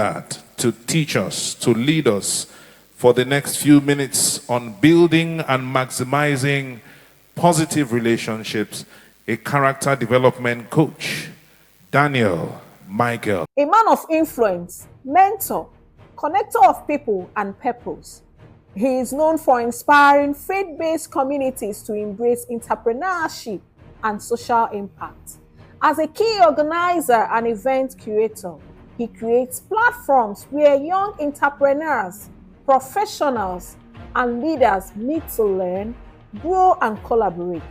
that to teach us, to lead us for the next few minutes on building and maximizing positive relationships, a character development coach, Daniel Michael. A man of influence, mentor, connector of people and purpose. He is known for inspiring faith-based communities to embrace entrepreneurship and social impact. As a key organizer and event curator, he creates platforms where young entrepreneurs, professionals, and leaders meet to learn, grow, and collaborate.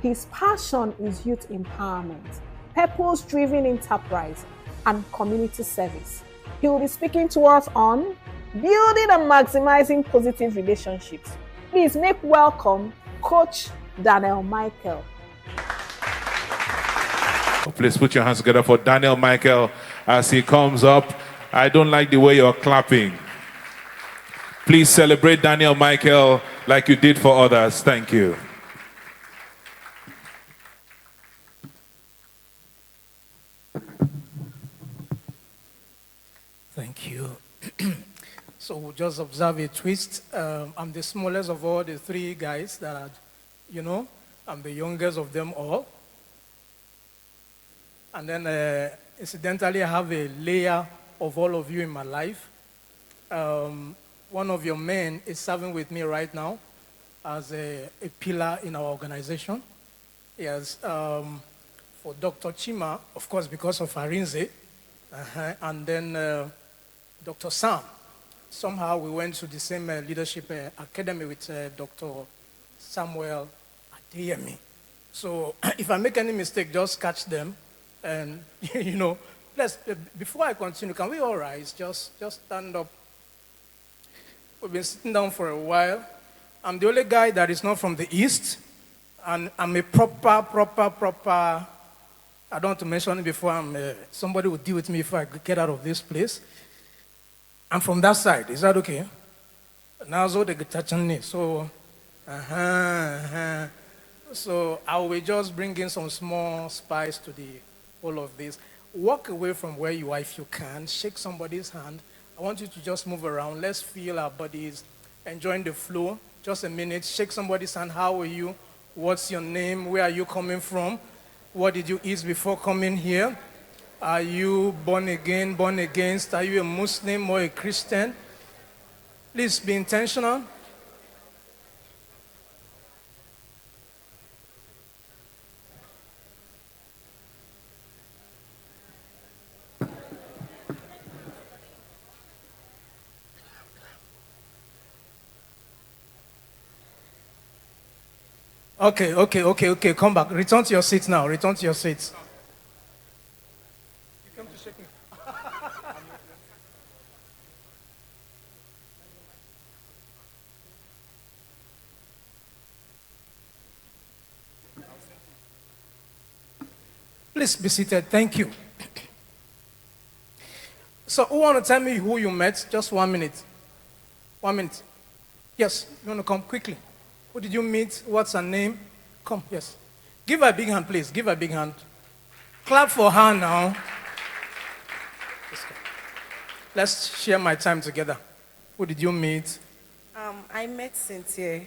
His passion is youth empowerment, purpose-driven enterprise, and community service. He will be speaking to us on building and maximizing positive relationships. Please make welcome Coach Daniel Michael. Please put your hands together for Daniel Michael as he comes up. I don't like the way you're clapping. Please celebrate Daniel Michael like you did for others. Thank you. Thank you. So we'll just observe a twist. I'm the smallest of all the three guys that are, I'm the youngest of them all. And then incidentally, I have a layer of all of you in my life. One of your men is serving with me right now as a pillar in our organization. Yes, for Dr. Chima, of course, because of Arinze, and then Dr. Sam. Somehow we went to the same leadership academy with Dr. Samuel Adeyemi. So if I make any mistake, just catch them. And, let's, before I continue, can we all rise? Just stand up. We've been sitting down for a while. I'm the only guy that is not from the East. And I'm a proper, I don't want to mention it before somebody will deal with me if I get out of this place. I'm from that side. Is that okay? Now, so they get touching me. So, So I will just bring in some small spice to the whole of this. Walk away from where you are if you can. Shake somebody's hand. I want you to just move around. Let's feel our bodies enjoying the flow. Just a minute. Shake somebody's hand. How are you? What's your name? Where are you coming from? What did you eat before coming here? Are you born again, born against? Are you a Muslim or a Christian? Please be intentional. Okay. Come back. Return to your seats now. Return to your seats. You come to shake me. Please be seated. Thank you. So, who want to tell me who you met? Just 1 minute. 1 minute. Yes, you want to come quickly. Who did you meet? What's her name? Come, yes. Give her a big hand, please. Give her a big hand. Clap for her now. Let's share my time together. Who did you meet? I met Cynthia.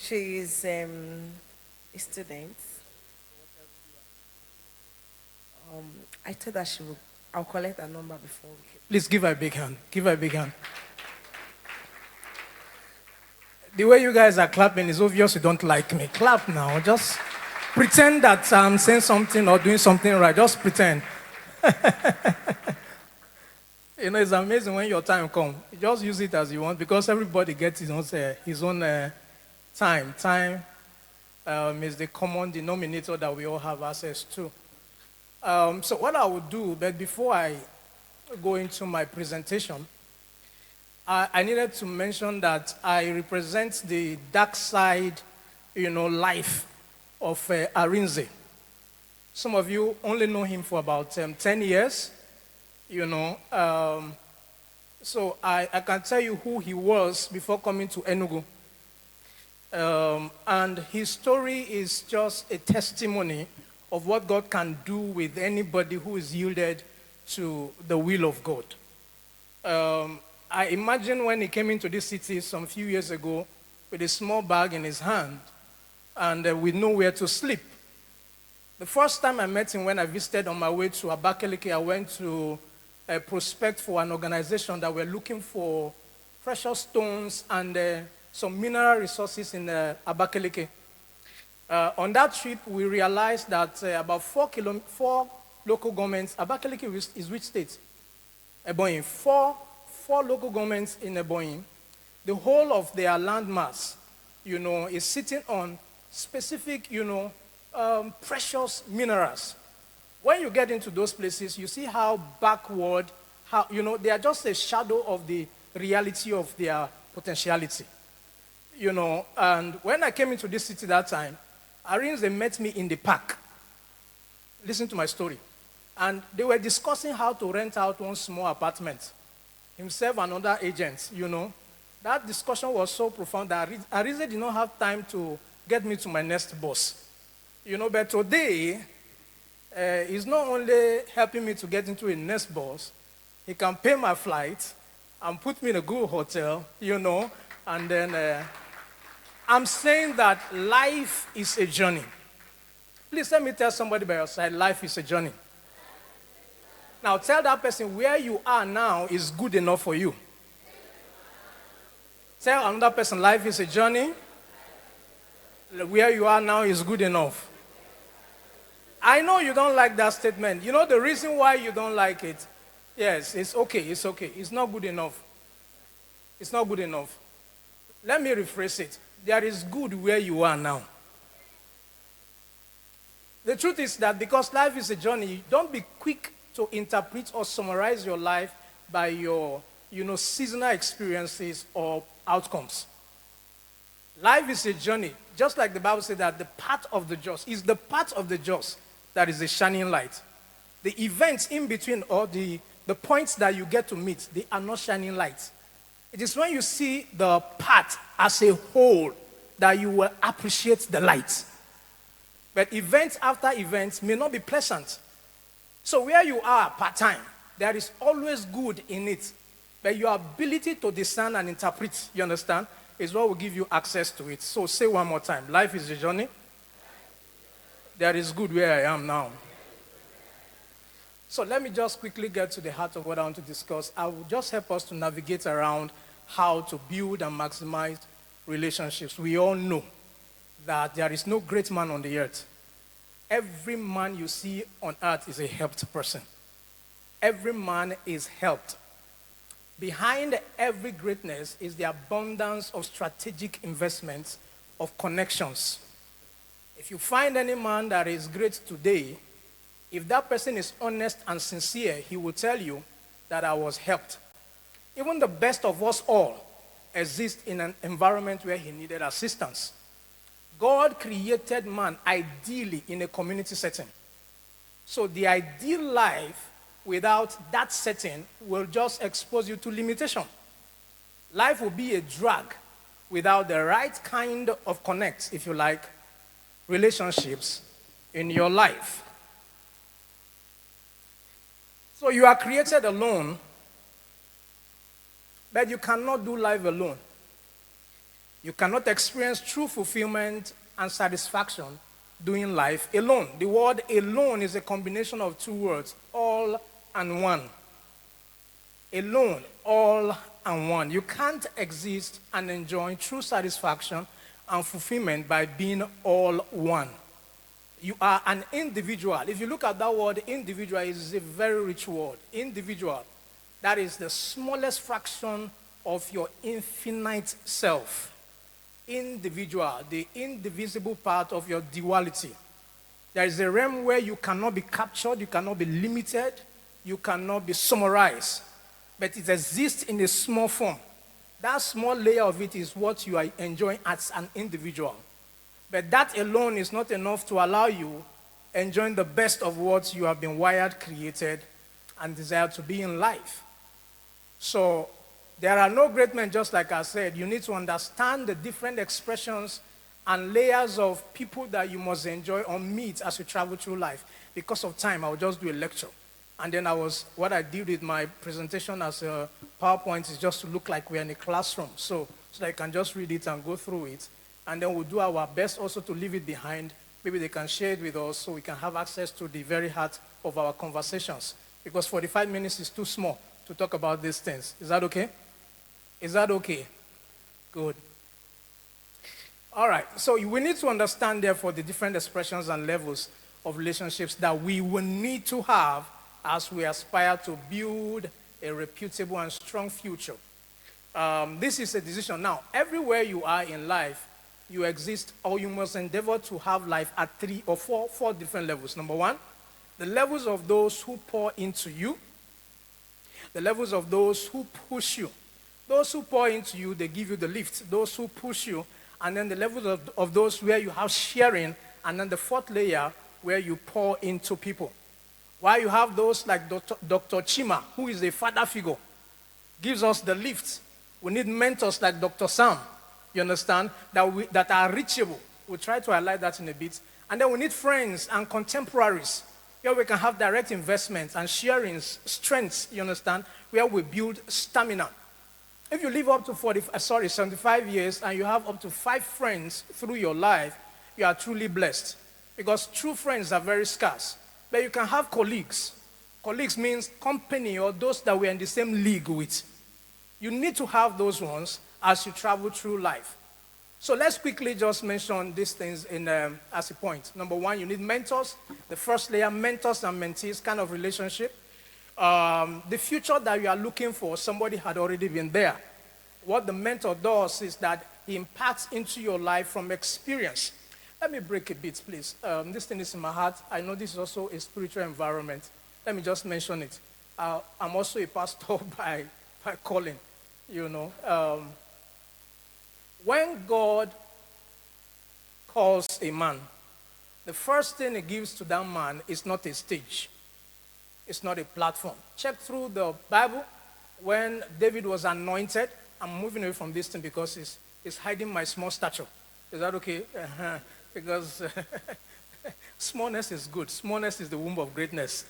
She is a student. I told her I'll collect her number before. Please give her a big hand. Give her a big hand. The way you guys are clapping is obvious you don't like me. Clap now. Just pretend that I'm saying something or doing something right. Just pretend. It's amazing when your time comes. You just use it as you want because everybody gets his own time. Time is the common denominator that we all have access to. So what I would do, but before I go into my presentation, I needed to mention that I represent the dark side, life of Arinze. Some of you only know him for about 10 years, So I can tell you who he was before coming to Enugu. And his story is just a testimony of what God can do with anybody who is yielded to the will of God. I imagine when he came into this city some few years ago with a small bag in his hand and with nowhere to sleep. The first time I met him when I visited on my way to Abakaliki, I went to prospect for an organization that were looking for precious stones and some mineral resources in Abakaliki. On that trip, we realized that about 4 local governments, Abakaliki is which state? Ebonyi. Four local governments in Ebonyi. The whole of their landmass, is sitting on specific, precious minerals. When you get into those places, you see how backward, they are just a shadow of the reality of their potentiality. And when I came into this city that time, Arinze met me in the park. Listen to my story. And they were discussing how to rent out one small apartment. Himself and other agents, That discussion was so profound that Arinze did not have time to get me to my next boss. But today, he's not only helping me to get into a next boss, he can pay my flight and put me in a good hotel, and then I'm saying that life is a journey. Please let me tell somebody by your side, life is a journey. Now tell that person where you are now is good enough for you. Tell another person life is a journey. Where you are now is good enough. I know you don't like that statement. You know the reason why you don't like it? Yes, it's okay. It's not good enough. It's not good enough. Let me rephrase it. There is good where you are now. The truth is that because life is a journey, don't be quick to interpret or summarize your life by your, seasonal experiences or outcomes. Life is a journey. Just like the Bible said that the path of the just is the path of the just that is a shining light. The events in between or the points that you get to meet, they are not shining lights. It is when you see the path as a whole that you will appreciate the light. But events after events may not be pleasant. So where you are part-time, there is always good in it. But your ability to discern and interpret, you understand, is what will give you access to it. So say one more time. Life is a journey. There is good where I am now. So let me just quickly get to the heart of what I want to discuss. I will just help us to navigate around how to build and maximize relationships. We all know that there is no great man on the earth. Every man you see on earth is a helped person. Every man is helped. Behind every greatness is the abundance of strategic investments, of connections. If you find any man that is great today, if that person is honest and sincere, he will tell you that I was helped. Even the best of us all exist in an environment where he needed assistance. God created man ideally in a community setting. So the ideal life without that setting will just expose you to limitation. Life will be a drag without the right kind of connect, if you like, relationships in your life. So you are created alone, but you cannot do life alone. You cannot experience true fulfillment and satisfaction doing life alone. The word alone is a combination of two words, all and one. Alone, all and one. You can't exist and enjoy true satisfaction and fulfillment by being all one. You are an individual. If you look at that word individual, it is a very rich word. Individual. That is the smallest fraction of your infinite self. Individual, the indivisible part of your duality. There is a realm where you cannot be captured, you cannot be limited, you cannot be summarized, but it exists in a small form. That small layer of it is what you are enjoying as an individual. But that alone is not enough to allow you enjoying the best of what you have been wired, created, and desired to be in life. So there are no great men, just like I said. You need to understand the different expressions and layers of people that you must enjoy or meet as you travel through life. Because of time, I will just do a lecture. And then what I did with my presentation as a PowerPoint is just to look like we're in a classroom. So that I can just read it and go through it. And then we'll do our best also to leave it behind. Maybe they can share it with us so we can have access to the very heart of our conversations. Because 45 minutes is too small to talk about these things. Is that okay? Is that okay? Good. All right. So we need to understand, therefore, the different expressions and levels of relationships that we will need to have as we aspire to build a reputable and strong future. This is a decision. Now, everywhere you are in life, you exist, or you must endeavor to have life at 3 or 4 different levels. Number one, the levels of those who pour into you, the levels of those who push you. Those who pour into you, they give you the lift. Those who push you, and then the levels of those where you have sharing, and then the 4th layer where you pour into people. While you have those like Dr. Chima, who is a father figure, gives us the lift. We need mentors like Dr. Sam, you understand, that are reachable. We'll try to highlight that in a bit. And then we need friends and contemporaries, where we can have direct investments and sharing strengths, you understand, where we build stamina. If you live up to 75 years and you have up to 5 friends through your life, you are truly blessed. Because true friends are very scarce. But you can have colleagues. Colleagues means company or those that we're in the same league with. You need to have those ones as you travel through life. So let's quickly just mention these things as a point. Number one, you need mentors. The first layer, mentors and mentees kind of relationship. The future that you are looking for, somebody had already been there. What the mentor does is that he imparts into your life from experience. Let me break a bit, please. This thing is in my heart. I know this is also a spiritual environment. Let me just mention it. I'm also a pastor by calling, you know. When God calls a man, the first thing he gives to that man is not a stage. It's not a platform. Check through the Bible. When David was anointed, I'm moving away from this thing because it's hiding my small stature. Is that okay? Because smallness is good. Smallness is the womb of greatness.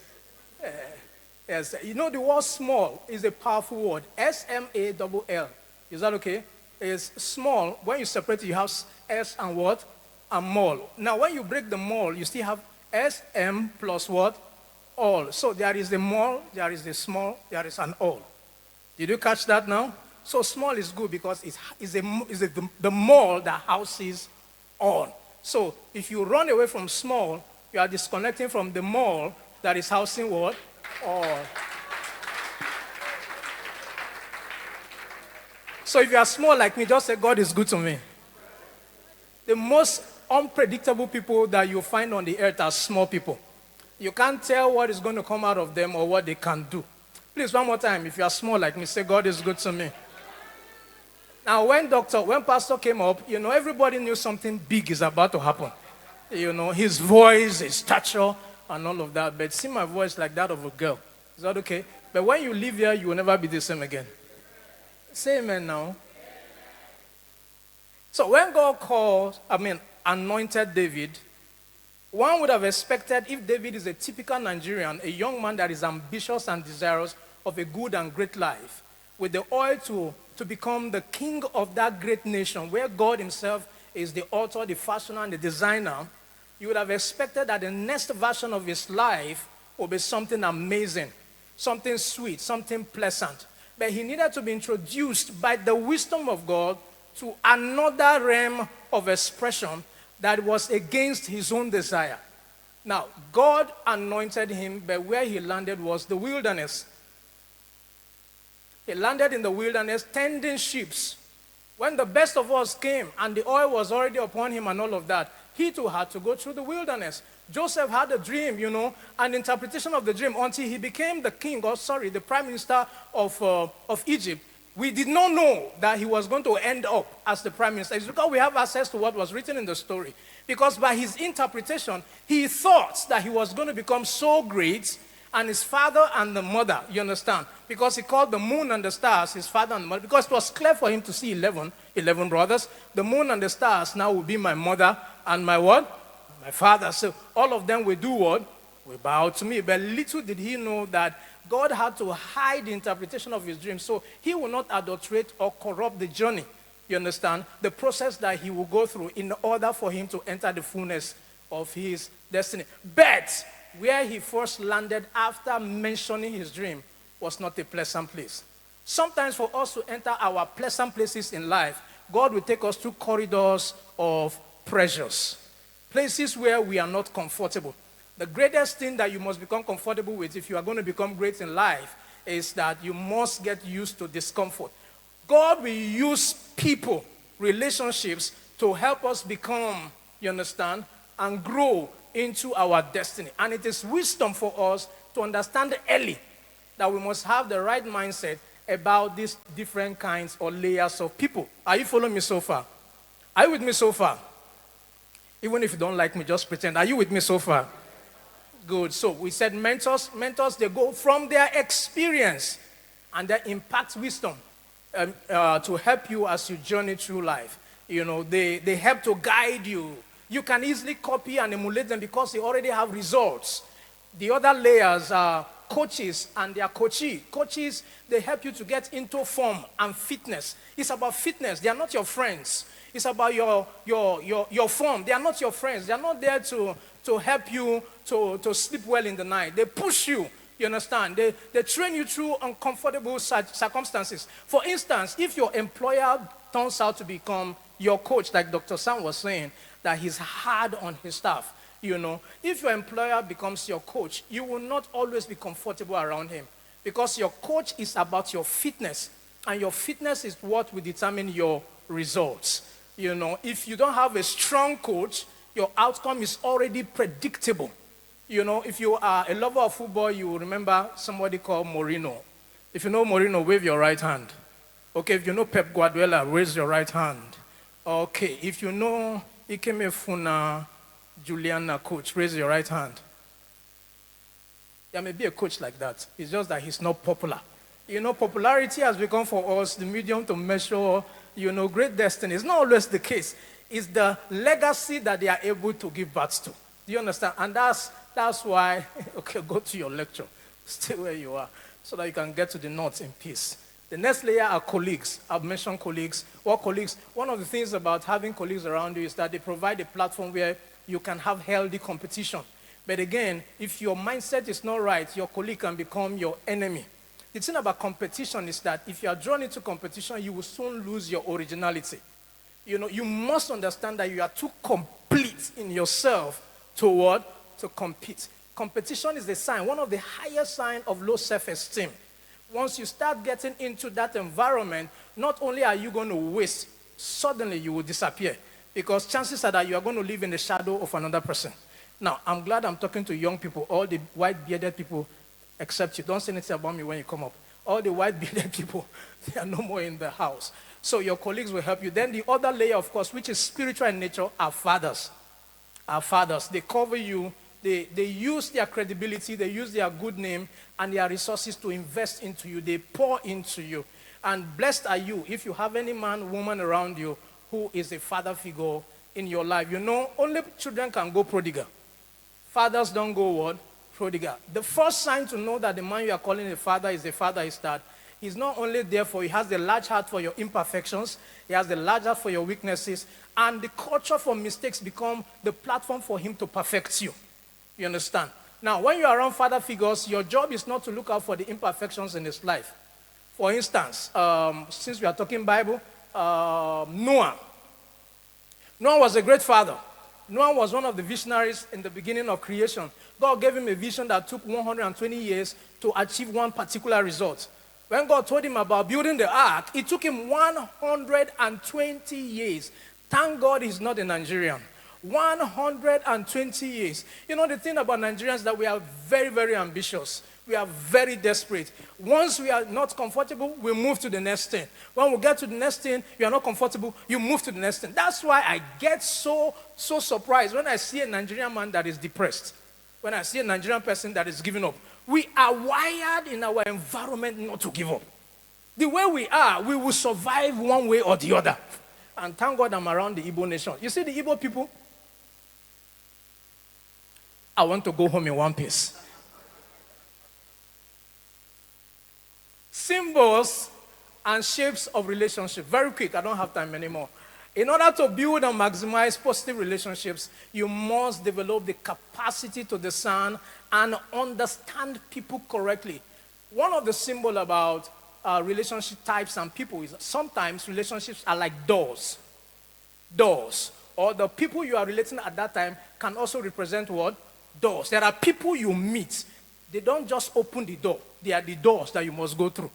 Yes, you know the word small is a powerful word. S-M-A-L-L. Is that okay? It's small. When you separate it, you have S and what? And mall. Now, when you break the mall, you still have S-M plus what? All. So there is the mall, there is the small, there is an all. Did you catch that now? So small is good because it's the mall that houses all. So if you run away from small, you are disconnecting from the mall that is housing what? All. So if you are small like me, just say, God is good to me. The most unpredictable people that you find on the earth are small people. You can't tell what is going to come out of them or what they can do. Please, one more time, if you are small like me, say, God is good to me. Now, when Pastor came up, you know, everybody knew something big is about to happen. You know, his voice, his stature, and all of that. But see my voice like that of a girl. Is that okay? But when you leave here, you will never be the same again. Say amen now. So when God anointed David, one would have expected, if David is a typical Nigerian, a young man that is ambitious and desirous of a good and great life, with the oil to become the king of that great nation, where God himself is the author, the fashioner, and the designer, you would have expected that the next version of his life will be something amazing, something sweet, something pleasant. But he needed to be introduced by the wisdom of God to another realm of expression that was against his own desire. Now, God anointed him, but where he landed was the wilderness. He landed in the wilderness tending sheep. When the best of us came and the oil was already upon him and all of that, he too had to go through the wilderness. Joseph had a dream, you know, an interpretation of the dream until he became the prime minister of Egypt. We did not know that he was going to end up as the prime minister. It's because we have access to what was written in the story. Because by his interpretation, he thought that he was going to become so great and his father and the mother, you understand? Because he called the moon and the stars his father and mother, because it was clear for him to see 11 brothers. The moon and the stars now will be my mother and my what? My father. So all of them will do what? Will bow to me. But little did he know that God had to hide the interpretation of his dream, so he will not adulterate or corrupt the journey. You understand? The process that he will go through in order for him to enter the fullness of his destiny. But where he first landed after mentioning his dream was not a pleasant place. Sometimes for us to enter our pleasant places in life, God will take us through corridors of pressures, places where we are not comfortable. The greatest thing that you must become comfortable with if you are going to become great in life is that you must get used to discomfort. God will use people, relationships, to help us become, you understand, and grow into our destiny. And it is wisdom for us to understand early that we must have the right mindset about these different kinds or layers of people. Are you following me so far? Are you with me so far? Even if you don't like me, just pretend. Are you with me so far? Good. So we said mentors, they go from their experience and they impact wisdom to help you as you journey through life. You know, they help to guide you. You can easily copy and emulate them because they already have results. The other layers are coaches and their coachee. Coaches, they help you to get into form and fitness. It's about fitness. They are not your friends. It's about your form. They are not your friends. They are not there to help you to sleep well in the night. They push you. You understand? They train you through uncomfortable circumstances. For instance, if your employer turns out to become your coach, like Dr. Sam was saying, that he's hard on his staff, you know, if your employer becomes your coach, you will not always be comfortable around him because your coach is about your fitness, and your fitness is what will determine your results. You know, if you don't have a strong coach, your outcome is already predictable. You know, if you are a lover of football, you will remember somebody called Mourinho. If you know Mourinho, wave your right hand. Okay, if you know Pep Guardiola, raise your right hand. Okay, if you know Ikeme Funa, Juliana, coach, raise your right hand. There may be a coach like that. It's just that he's not popular. You know, popularity has become for us the medium to measure, you know, great destiny. It's not always the case. It's the legacy that they are able to give birth to. Do you understand? And that's why, okay, go to your lecture. Stay where you are so that you can get to the notes in peace. The next layer are colleagues. I've mentioned colleagues. What colleagues? One of the things about having colleagues around you is that they provide a platform where you can have healthy competition. But again, if your mindset is not right, your colleague can become your enemy. The thing about competition is that if you are drawn into competition, you will soon lose your originality. You know, you must understand that you are too complete in yourself to what? To compete. Competition is the sign, one of the highest signs of low self-esteem. Once you start getting into that environment, not only are you going to waste, suddenly you will disappear. Because chances are that you are going to live in the shadow of another person. Now, I'm glad I'm talking to young people, all the white-bearded people, except you. Don't say anything about me when you come up. All the white-bearded people, they are no more in the house. So your colleagues will help you. Then the other layer, of course, which is spiritual in nature, are fathers. Our fathers, they cover you. They use their credibility, they use their good name and their resources to invest into you. They pour into you. And blessed are you if you have any man, woman around you who is a father figure in your life. You know, only children can go prodigal. Fathers don't go what? Prodigal. The first sign to know that the man you are calling a father is that he's not only there for you, he has the large heart for your imperfections, he has the large heart for your weaknesses, and the culture for mistakes become the platform for him to perfect you. You understand? Now, when you're around father figures, your job is not to look out for the imperfections in his life. For instance, since we are talking Bible, Noah. Noah was a great father. Noah was one of the visionaries in the beginning of creation. God gave him a vision that took 120 years to achieve one particular result. When God told him about building the ark, it took him 120 years. Thank God he's not a Nigerian. 120 years. You know, the thing about Nigerians is that we are very, very ambitious. We are very desperate. Once we are not comfortable, we move to the next thing. When we get to the next thing, you are not comfortable, you move to the next thing. That's why I get so surprised when I see a Nigerian man that is depressed. When I see a Nigerian person that is giving up. We are wired in our environment not to give up. The way we are, we will survive one way or the other. And thank God I'm around the Igbo nation. You see the Igbo people? I want to go home in one piece. Symbols and shapes of relationship. Very quick, I don't have time anymore. In order to build and maximize positive relationships, you must develop the capacity to discern and understand people correctly. One of the symbols about relationship types and people is sometimes relationships are like doors. Doors. Or the people you are relating at that time can also represent what? Doors. There are people you meet. They don't just open the door. They are the doors that you must go through.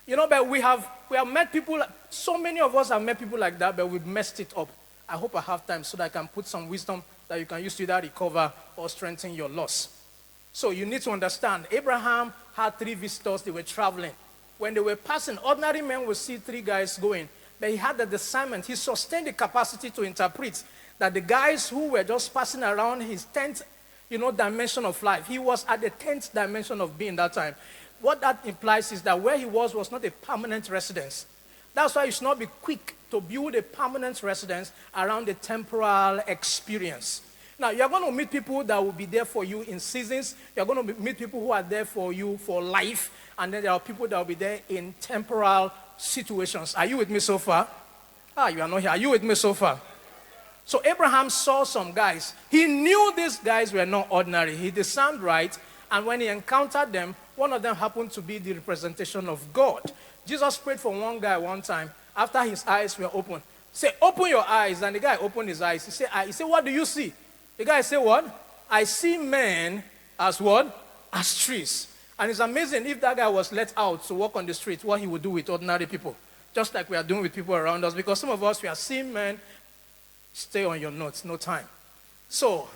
You know, but we have met people, so many of us have met people like that, but we've messed it up. I hope I have time so that I can put some wisdom that you can use to either recover or strengthen your loss. So you need to understand, Abraham had 3 visitors, they were traveling. When they were passing, ordinary men would see 3 guys going, but he had the discernment, he sustained the capacity to interpret that the guys who were just passing around his 10th, dimension of life, he was at the 10th dimension of being that time. What that implies is that where he was not a permanent residence. That's why you should not be quick to build a permanent residence around a temporal experience. Now, you're going to meet people that will be there for you in seasons. You're going to meet people who are there for you for life. And then there are people that will be there in temporal situations. Are you with me so far? You are not here. Are you with me so far? So Abraham saw some guys. He knew these guys were not ordinary. He discerned right. And when he encountered them, one of them happened to be the representation of God. Jesus prayed for one guy one time after his eyes were open. Say, open your eyes. And the guy opened his eyes. He said, what do you see? The guy said, what? I see men as what? As trees. And it's amazing if that guy was let out to walk on the street, what he would do with ordinary people. Just like we are doing with people around us. Because some of us, we are seeing men. Stay on your notes, no time. So,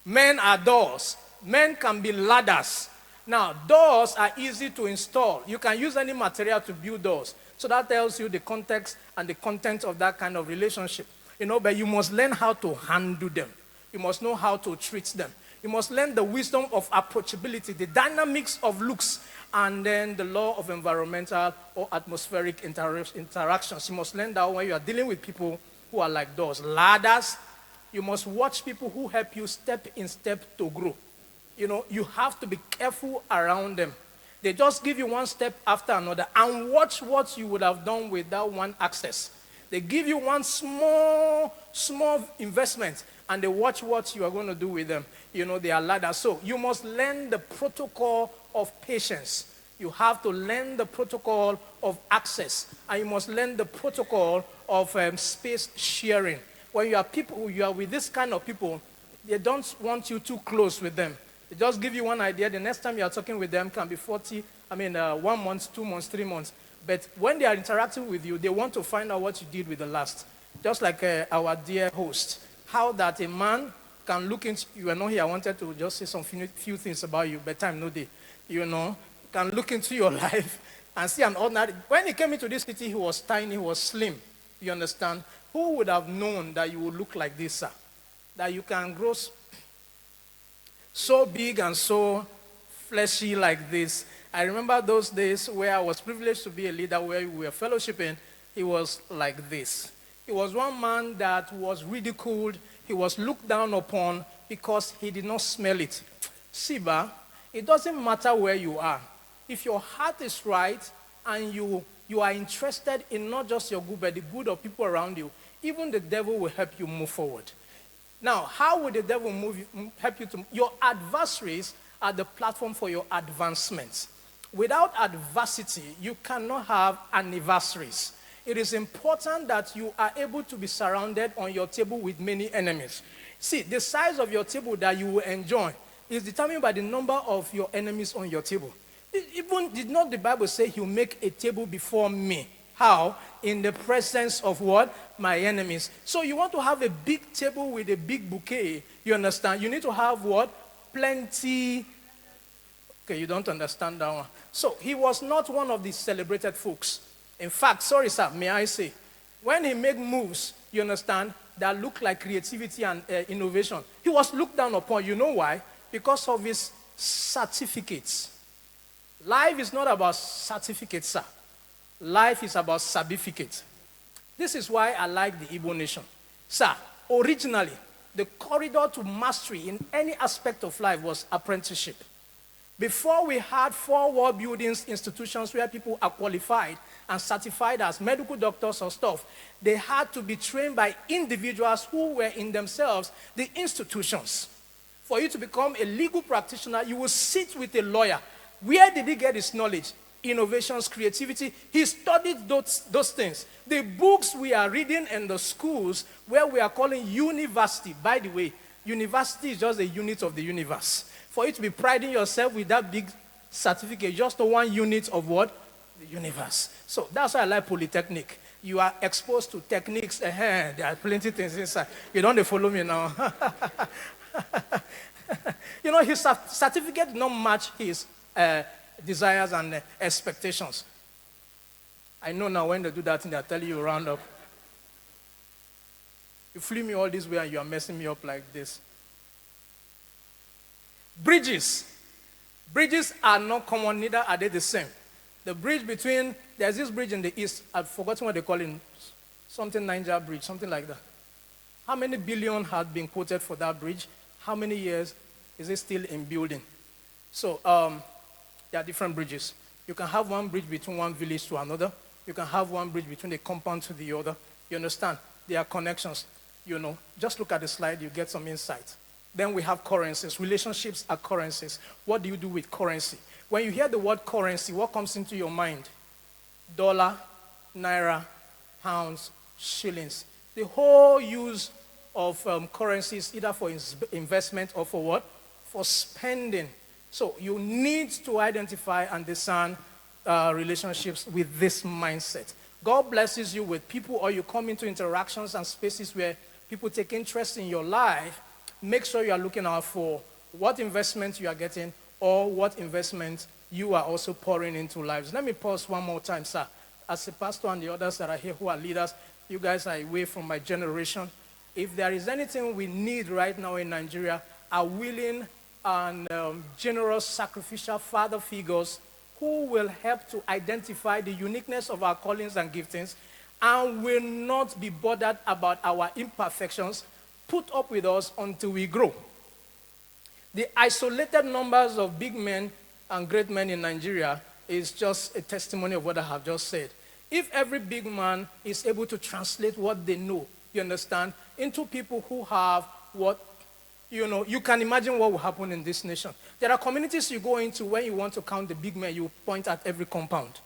men are doors. Men can be ladders. Now, doors are easy to install. You can use any material to build doors. So that tells you the context and the content of that kind of relationship. But you must learn how to handle them. You must know how to treat them. You must learn the wisdom of approachability, the dynamics of looks, and then the law of environmental or atmospheric interactions. You must learn that when you are dealing with people who are like doors. Ladders, you must watch people who help you step in step to grow. You have to be careful around them. They just give you one step after another and watch what you would have done with that one access. They give you one small investment and they watch what you are going to do with them. They are ladders. So you must learn the protocol of patience. You have to learn the protocol of access. And you must learn the protocol of space sharing. When you are with this kind of people, they don't want you too close with them. They just give you one idea. The next time you are talking with them can be 1 month, 2 months, 3 months. But when they are interacting with you, they want to find out what you did with the last. Just like our dear host. How that a man can look into, you are not here, I wanted to just say some few things about you, but time no day. Can look into your life and see an ordinary. When he came into this city, he was tiny, he was slim. You understand? Who would have known that you would look like this, sir? That you can grow so big and so fleshy like this. I remember those days where I was privileged to be a leader where we were fellowshipping. He was like this. He was one man that was ridiculed. He was looked down upon because he did not smell it. Siba, it doesn't matter where you are. If your heart is right and you are interested in not just your good, but the good of people around you, even the devil will help you move forward. Now, how will the devil help you to? Your adversaries are the platform for your advancements. Without adversity, you cannot have anniversaries. It is important that you are able to be surrounded on your table with many enemies. See, the size of your table that you will enjoy is determined by the number of your enemies on your table. Even did not the Bible say he'll make a table before me? How? In the presence of what? My enemies. So you want to have a big table with a big bouquet. You understand? You need to have what? Plenty. Okay, you don't understand that one. So he was not one of the celebrated folks. In fact, sorry sir, may I say, when he made moves, you understand, that looked like creativity and innovation. He was looked down upon. You know why? Because of his certificates. Life is not about certificates, sir. Life is about certificates. This is why I like the Igbo nation. Sir, originally, the corridor to mastery in any aspect of life was apprenticeship. Before we had 4 wall buildings, institutions where people are qualified and certified as medical doctors or stuff, they had to be trained by individuals who were in themselves the institutions. For you to become a legal practitioner, you will sit with a lawyer. Where did he get his knowledge? Innovations, creativity. He studied those things. The books we are reading in the schools where we are calling university, by the way, university is just a unit of the universe. For you to be priding yourself with that big certificate, just 1 unit of what? The universe. So that's why I like Polytechnic. You are exposed to techniques. There are plenty of things inside. You don't follow me now. You know, his certificate did not match his desires and expectations. I know now when they do that thing, they'll tell you round up. You flew me all this way and you are messing me up like this. Bridges. Bridges are not common, neither are they the same. The bridge between, there's this bridge in the east, I've forgotten what they call it, something Niger Bridge, something like that. How many billion had been quoted for that bridge? How many years is it still in building? So there are different bridges. You can have one bridge between one village to another. You can have one bridge between a compound to the other. You understand? There are connections. You know, just look at the slide, you get some insight. Then we have currencies. Relationships are currencies. What do you do with currency? When you hear the word currency, what comes into your mind? Dollar, naira, pounds, shillings. The whole use of currencies, either for investment or for what? For spending. So you need to identify and discern relationships with this mindset. God blesses you with people, or you come into interactions and spaces where people take interest in your life. Make sure you are looking out for what investment you are getting or what investment you are also pouring into lives. Let me pause one more time, sir. As a pastor and the others that are here who are leaders, you guys are away from my generation. If there is anything we need right now in Nigeria, are willing and generous, sacrificial father figures who will help to identify the uniqueness of our callings and giftings and will not be bothered about our imperfections. Put up with us until we grow. The isolated numbers of big men and great men in Nigeria is just a testimony of what I have just said. If every big man is able to translate what they know, you understand, into people who have what, you know, you can imagine what will happen in this nation. There are communities you go into when you want to count the big men, you point at every compound.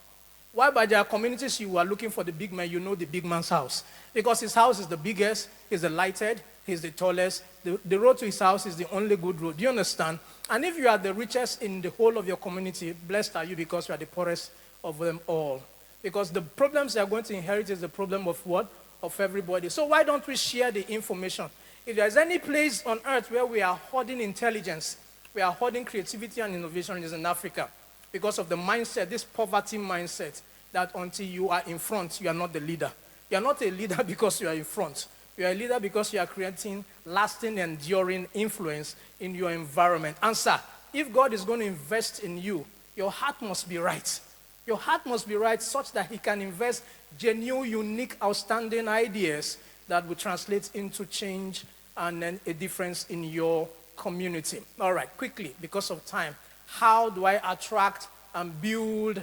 Why? But there are communities you are looking for the big man, you know the big man's house. Because his house is the biggest, he's the lighted, he's the tallest. The road to his house is the only good road. Do you understand? And if you are the richest in the whole of your community, blessed are you because you are the poorest of them all. Because the problems you are going to inherit is the problem of what? Of everybody. So why don't we share the information? If there's any place on earth where we are hoarding intelligence, we are hoarding creativity and innovation, it is in Africa. Because of the mindset, this poverty mindset, that until you are in front, you are not the leader. You are not a leader because you are in front. You are a leader because you are creating lasting, enduring influence in your environment. Answer, if God is going to invest in you, your heart must be right. Your heart must be right such that he can invest genuine, unique, outstanding ideas that will translate into change and then a difference in your community. All right, quickly, because of time. How do I attract and build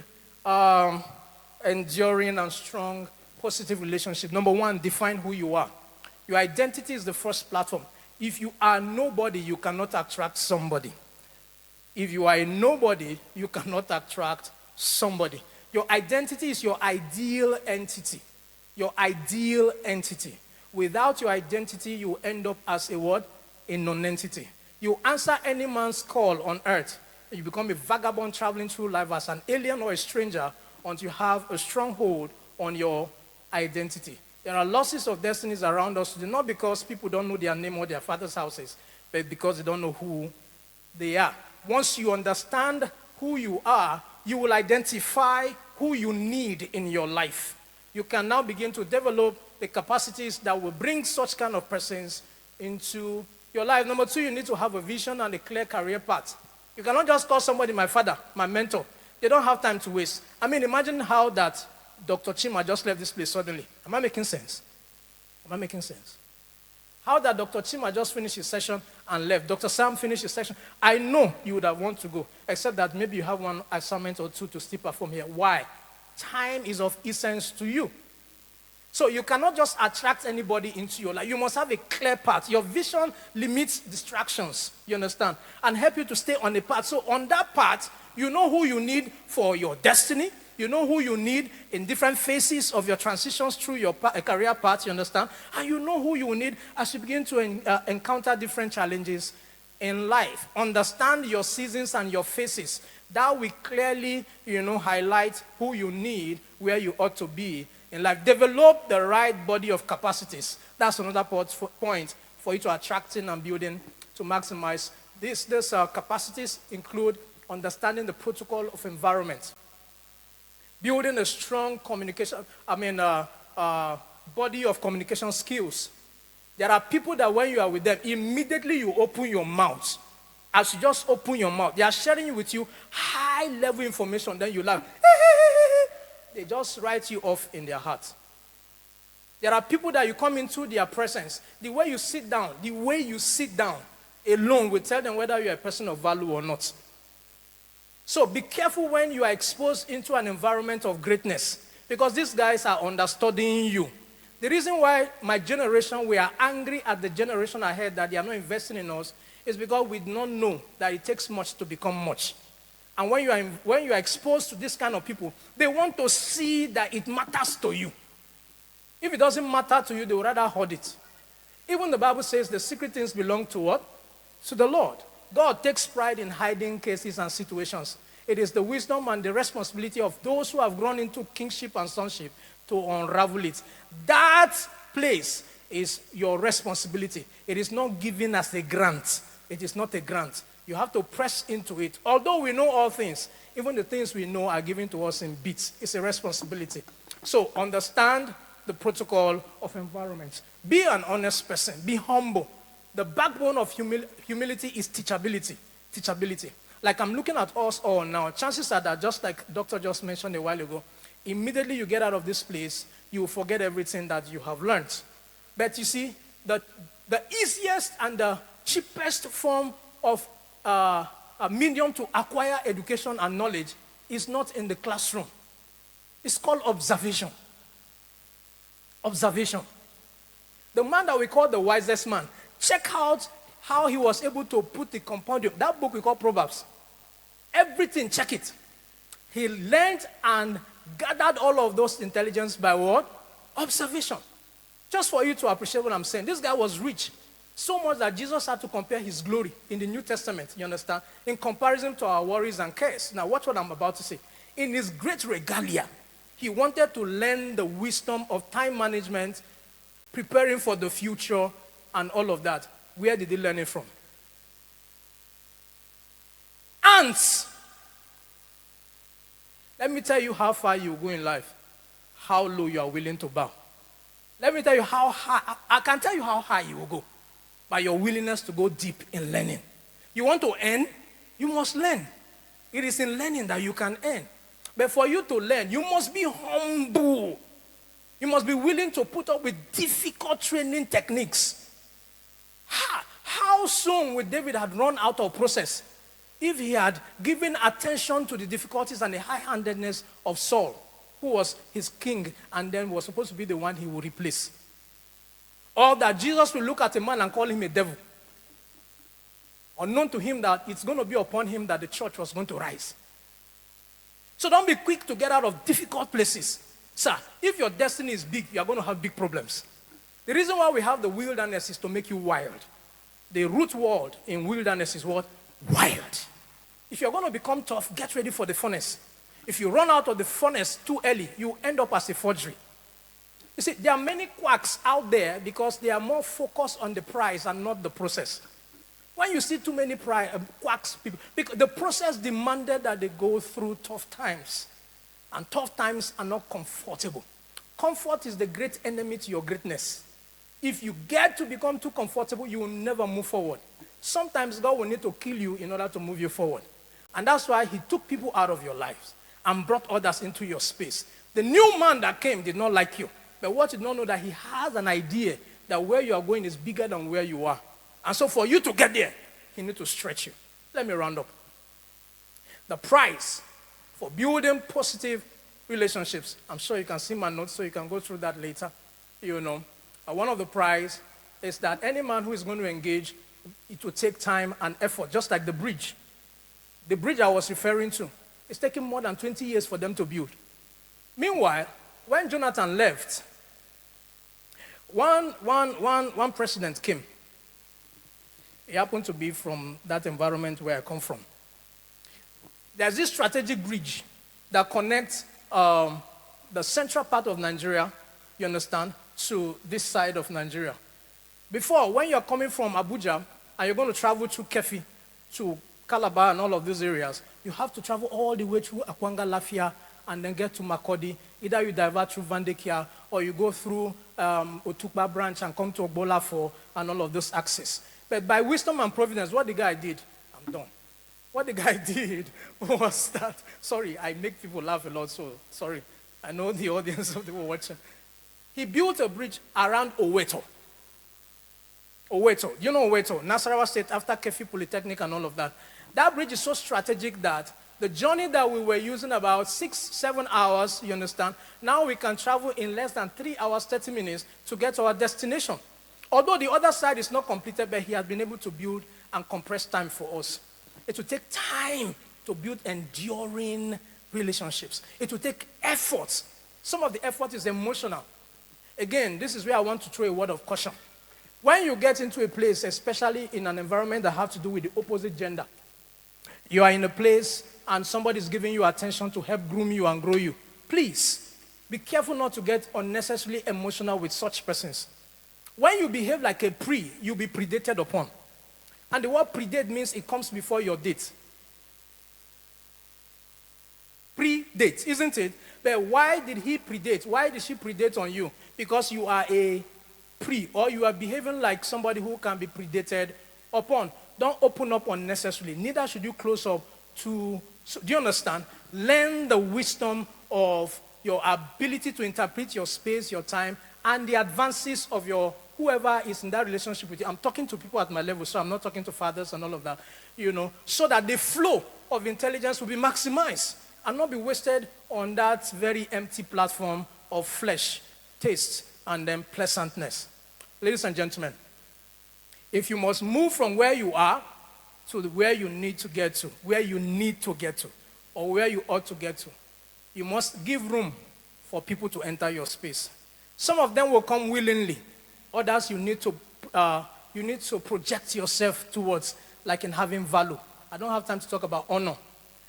enduring and strong positive relationship? Number one, define who you are. Your identity is the first platform. If you are nobody, you cannot attract somebody. If you are a nobody, you cannot attract somebody. Your identity is your ideal entity. Your ideal entity. Without your identity, you end up as a what? A non-entity. You answer any man's call on earth. You become a vagabond traveling through life as an alien or a stranger until you have a stronghold on your identity. There are losses of destinies around us, not because people don't know their name or their father's houses, but because they don't know who they are. Once you understand who you are, you will identify who you need in your life. You can now begin to develop the capacities that will bring such kind of persons into your life. Number two, you need to have a vision and a clear career path. You cannot just call somebody my father, my mentor. They don't have time to waste. I mean, imagine how that Dr. Chima just left this place suddenly. Am I making sense? Am I making sense? How that Dr. Chima just finished his session and left. Dr. Sam finished his session. I know you would have wanted to go, except that maybe you have one assignment or two to still perform here. Why? Time is of essence to you. So you cannot just attract anybody into your life. You must have a clear path. Your vision limits distractions, you understand, and help you to stay on the path. So on that path, you know who you need for your destiny. You know who you need in different phases of your transitions through your career path, you understand? And you know who you need as you begin to encounter different challenges in life. Understand your seasons and your phases. That will clearly, highlight who you need, where you ought to be in life. Develop the right body of capacities. That's another point for you to attracting and building to maximize. These capacities include understanding the protocol of environment, building a strong body of communication skills. There are people that when you are with them, immediately you open your mouth. As you just open your mouth, they are sharing with you high-level information. Then you laugh. They just write you off in their heart. There are people that you come into their presence. The way you sit down alone will tell them whether you are a person of value or not. So be careful when you are exposed into an environment of greatness, because these guys are understudying you. The reason why my generation, we are angry at the generation ahead that they are not investing in us is because we do not know that it takes much to become much. And when you are exposed to this kind of people, they want to see that it matters to you. If it doesn't matter to you, they would rather hoard it. Even the Bible says the secret things belong to what? To the Lord. God takes pride in hiding cases and situations. It is the wisdom and the responsibility of those who have grown into kingship and sonship to unravel it. That place is your responsibility. It is not given as a grant. It is not a grant. You have to press into it. Although we know all things, even the things we know are given to us in bits. It's a responsibility. So understand the protocol of environment. Be an honest person. Be humble. The backbone of humility is teachability. Teachability. Like I'm looking at us all now, chances are that just like Doctor just mentioned a while ago, immediately you get out of this place, you will forget everything that you have learned. But you see, the easiest and the cheapest form of a medium to acquire education and knowledge is not in the classroom. It's called observation. Observation. The man that we call the wisest man, check out how he was able to put the compendium. That book we call Proverbs. Everything, check it. He learned and gathered all of those intelligence by what? Observation. Just for you to appreciate what I'm saying. This guy was rich. So much that Jesus had to compare his glory in the New Testament, you understand, in comparison to our worries and cares. Now watch what I'm about to say. In his great regalia, he wanted to learn the wisdom of time management, preparing for the future, and all of that. Where did he learn it from? Ants. Let me tell you how far you go in life, how low you are willing to bow. Let me tell you how high, I can tell you how high you will go by your willingness to go deep in learning. You want to earn? You must learn. It is in learning that you can earn. But for you to learn, you must be humble. You must be willing to put up with difficult training techniques. How soon would David have run out of process if he had given attention to the difficulties and the high-handedness of Saul, who was his king and then was supposed to be the one he would replace? Or that Jesus will look at a man and call him a devil. Unknown to him that it's going to be upon him that the church was going to rise. So don't be quick to get out of difficult places. Sir, if your destiny is big, you are going to have big problems. The reason why we have the wilderness is to make you wild. The root word in wilderness is what? Wild. If you're going to become tough, get ready for the furnace. If you run out of the furnace too early, you end up as a forgery. You see, there are many quacks out there because they are more focused on the prize and not the process. When you see too many quacks, people, because the process demanded that they go through tough times. And tough times are not comfortable. Comfort is the great enemy to your greatness. If you get to become too comfortable, you will never move forward. Sometimes God will need to kill you in order to move you forward. And that's why he took people out of your lives and brought others into your space. The new man that came did not like you. But what you don't know that he has an idea that where you are going is bigger than where you are. And so for you to get there, he needs to stretch you. Let me round up. The price for building positive relationships. I'm sure you can see my notes so you can go through that later. One of the prize is that any man who is going to engage, it will take time and effort, just like the bridge. The bridge I was referring to, it's taking more than 20 years for them to build. Meanwhile, when Jonathan left, one president came. He happened to be from that environment where I come from. There's this strategic bridge that connects the central part of Nigeria, you understand, to this side of Nigeria. Before, when you're coming from Abuja and you're going to travel through Kefi to Calabar and all of these areas, you have to travel all the way through Akwanga Lafia and then get to Makodi. Either you divert through Vandekia or you go through Otukba branch and come to Ogbolafo and all of those axes. But by wisdom and providence, what the guy did, I'm done. What the guy did was that, sorry, I make people laugh a lot, so sorry. I know the audience of the people watching. He built a bridge around Oweto. Oweto, you know Oweto, Nasarawa State, after Kefi Polytechnic and all of that. That bridge is so strategic that the journey that we were using about 6-7 hours, you understand, now we can travel in less than 3 hours, 30 minutes to get to our destination. Although the other side is not completed, but he has been able to build and compress time for us. It will take time to build enduring relationships. It will take effort. Some of the effort is emotional. Again, this is where I want to throw a word of caution. When you get into a place, especially in an environment that has to do with the opposite gender, you are in a place and somebody is giving you attention to help groom you and grow you. Please, be careful not to get unnecessarily emotional with such persons. When you behave like a pre, you'll be predated upon. And the word predate means it comes before your date. Predate, isn't it? But why did he predate? Why did she predate on you? Because you are a pre, or you are behaving like somebody who can be predated upon. Don't open up unnecessarily. Neither should you close up to, so, do you understand? Learn the wisdom of your ability to interpret your space, your time, and the advances of your whoever is in that relationship with you. I'm talking to people at my level, so I'm not talking to fathers and all of that, so that the flow of intelligence will be maximized and not be wasted on that very empty platform of flesh, taste, and then pleasantness. Ladies and gentlemen, if you must move from where you are to where you need to get to, or where you ought to get to, you must give room for people to enter your space. Some of them will come willingly. Others you need to project yourself towards, like in having value. I don't have time to talk about honor.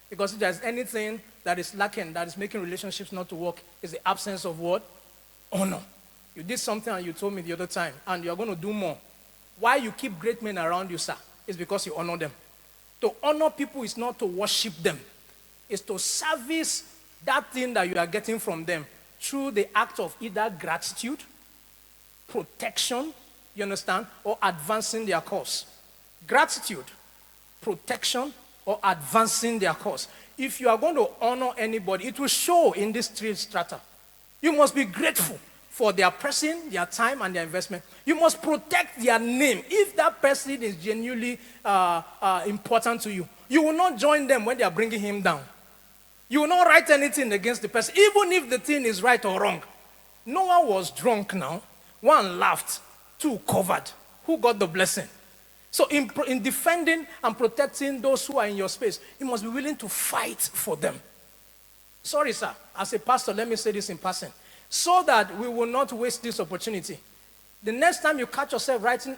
Because if there's anything that is lacking, that is making relationships not to work, is the absence of what? Honor. You did something and you told me the other time, and you're going to do more. Why you keep great men around you, sir, is because you honor them. To honor people is not to worship them. It's to service that thing that you are getting from them through the act of either gratitude, protection, you understand, or advancing their cause. Gratitude, protection, or advancing their cause. If you are going to honor anybody, it will show in this three strata. You must be grateful for their person, their time, and their investment. You must protect their name. If that person is genuinely important to you, you will not join them when they are bringing him down. You will not write anything against the person, even if the thing is right or wrong. No one was drunk now. One laughed, two covered. Who got the blessing? So in defending and protecting those who are in your space, you must be willing to fight for them. Sorry, sir. As a pastor, let me say this in passing. So that we will not waste this opportunity. The next time you catch yourself writing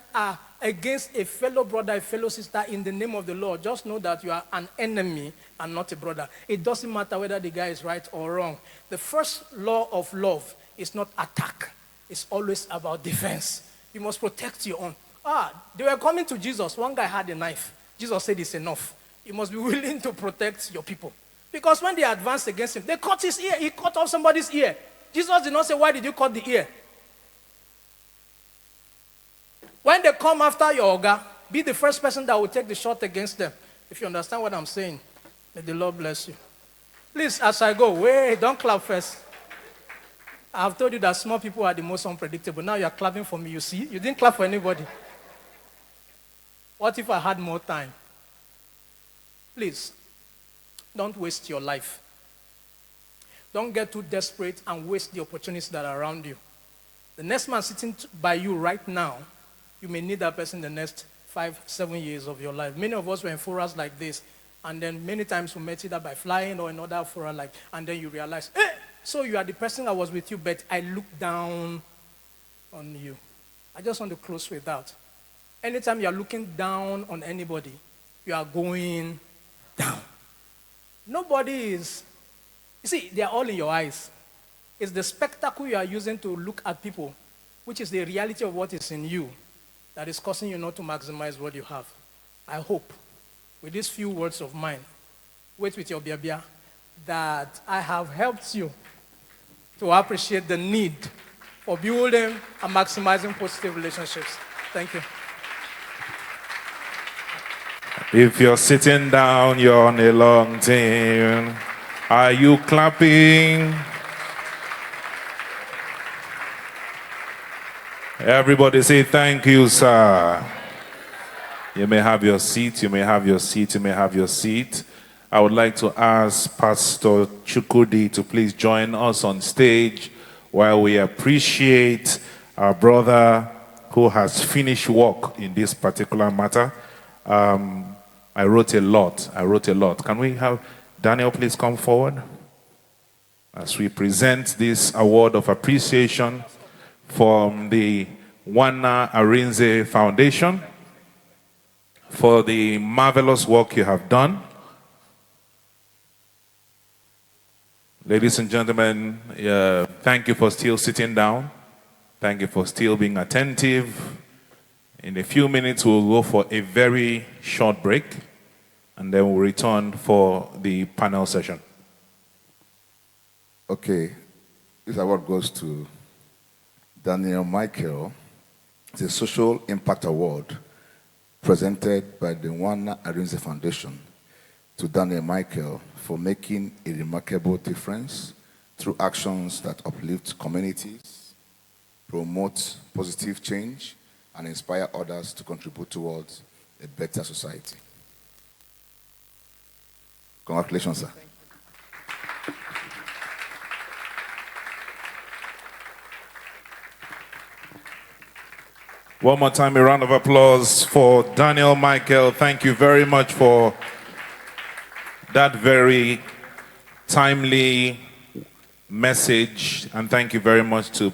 against a fellow brother, a fellow sister in the name of the Lord, just know that you are an enemy and not a brother. It doesn't matter whether the guy is right or wrong. The first law of love is not attack. It's always about defense. You must protect your own. They were coming to Jesus. One guy had a knife. Jesus said it's enough. You must be willing to protect your people. Because when they advanced against him, they cut his ear. He cut off somebody's ear. Jesus did not say, why did you cut the ear? When they come after your Oga, be the first person that will take the shot against them. If you understand what I'm saying, may the Lord bless you. Please, as I go, wait, don't clap first. I've told you that small people are the most unpredictable. Now you're clapping for me, you see? You didn't clap for anybody. What if I had more time? Please, don't waste your life. Don't get too desperate and waste the opportunities that are around you. The next man sitting by you right now, you may need that person the next 5-7 years of your life. Many of us were in forums like this, and then many times we met either by flying or another forum like, and then you realize, hey, so you are the person that was with you, but I looked down on you. I just want to close with that. Anytime you are looking down on anybody, you are going down. Nobody is, you see, they are all in your eyes. It's the spectacle you are using to look at people, which is the reality of what is in you, that is causing you not to maximize what you have. I hope, with these few words of mine, wait with your biabia, that I have helped you to appreciate the need for building and maximizing positive relationships. Thank you. If you're sitting down, you're on a long team. Are you clapping? Everybody say thank you, sir. You may have your seat, you may have your seat, you may have your seat. I would like to ask Pastor Chukwudi to please join us on stage while we appreciate our brother who has finished work in this particular matter. I wrote a lot. Can we have Daniel please come forward as we present this award of appreciation from the Wana Arinze Foundation for the marvelous work you have done. Ladies and gentlemen, thank you for still sitting down. Thank you for still being attentive. In a few minutes, we'll go for a very short break, and then we'll return for the panel session. Okay, this award goes to Daniel Michael. It's a social impact award presented by the Wana Arinze Foundation to Daniel Michael for making a remarkable difference through actions that uplift communities, promote positive change, and inspire others to contribute towards a better society. Congratulations, sir. One more time, a round of applause for Daniel Michael. Thank you very much for that very timely message, and thank you very much to